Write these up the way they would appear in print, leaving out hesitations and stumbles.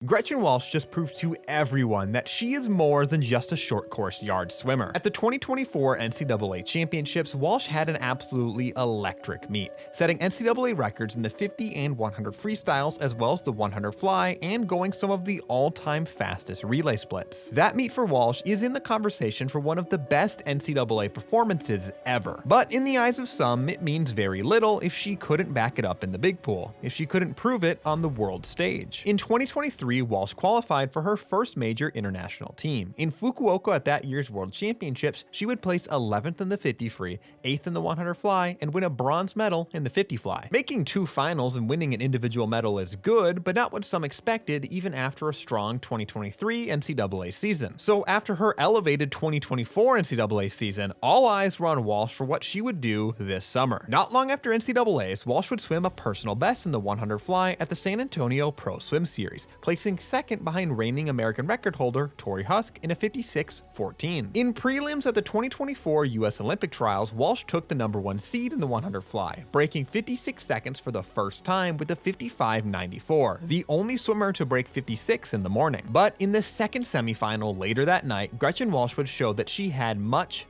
Gretchen Walsh just proved to everyone that she is more than just a short course yard swimmer. At the 2024 NCAA Championships, Walsh had an absolutely electric meet, setting NCAA records in the 50 and 100 freestyles as well as the 100 fly and going some of the all-time fastest relay splits. That meet for Walsh is in the conversation for one of the best NCAA performances ever. But in the eyes of some, it means very little if she couldn't back it up in the big pool, if she couldn't prove it on the world stage. In 2023, Walsh qualified for her first major international team. In Fukuoka at that year's World Championships, she would place 11th in the 50 free, 8th in the 100 fly, and win a bronze medal in the 50 fly. Making two finals and winning an individual medal is good, but not what some expected even after a strong 2023 NCAA season. So after her elevated 2024 NCAA season, all eyes were on Walsh for what she would do this summer. Not long after NCAAs, Walsh would swim a personal best in the 100 fly at the San Antonio Pro Swim Series, placing second behind reigning American record holder Tori Husk in a 56.14. In prelims at the 2024 US Olympic Trials, Walsh took the #1 seed in the 100 fly, breaking 56 seconds for the first time with a 55.94, the only swimmer to break 56 in the morning. But in the second semifinal later that night, Gretchen Walsh would show that she had much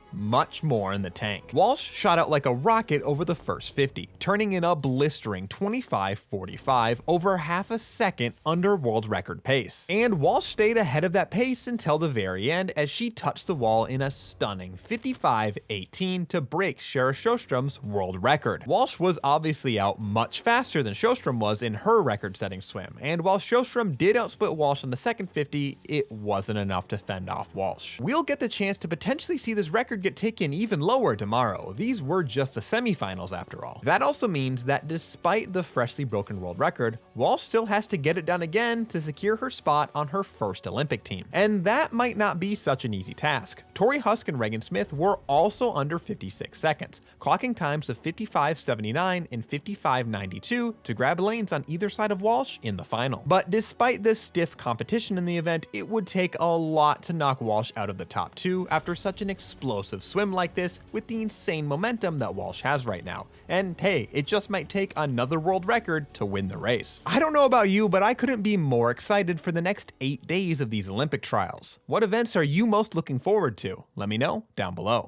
more in the tank. Walsh shot out like a rocket over the first 50, turning in a blistering 25.45, over half a second under world record pace. And Walsh stayed ahead of that pace until the very end as she touched the wall in a stunning 55.18 to break Shara Sjöström's world record. Walsh was obviously out much faster than Sjöström was in her record-setting swim, and while Sjöström did outsplit Walsh in the second 50, it wasn't enough to fend off Walsh. We'll get the chance to potentially see this record get taken even lower tomorrow. These were just the semifinals after all. That also means that despite the freshly broken world record, Walsh still has to get it done again to secure her spot on her first Olympic team. And that might not be such an easy task. Tori Husk and Regan Smith were also under 56 seconds, clocking times of 55.79 and 55.92 to grab lanes on either side of Walsh in the final. But despite this stiff competition in the event, it would take a lot to knock Walsh out of the top two after such an explosive swim like this with the insane momentum that Walsh has right now. And hey, it just might take another world record to win the race. I don't know about you, but I couldn't be more excited for the next 8 days of these Olympic trials. What events are you most looking forward to? Let me know down below.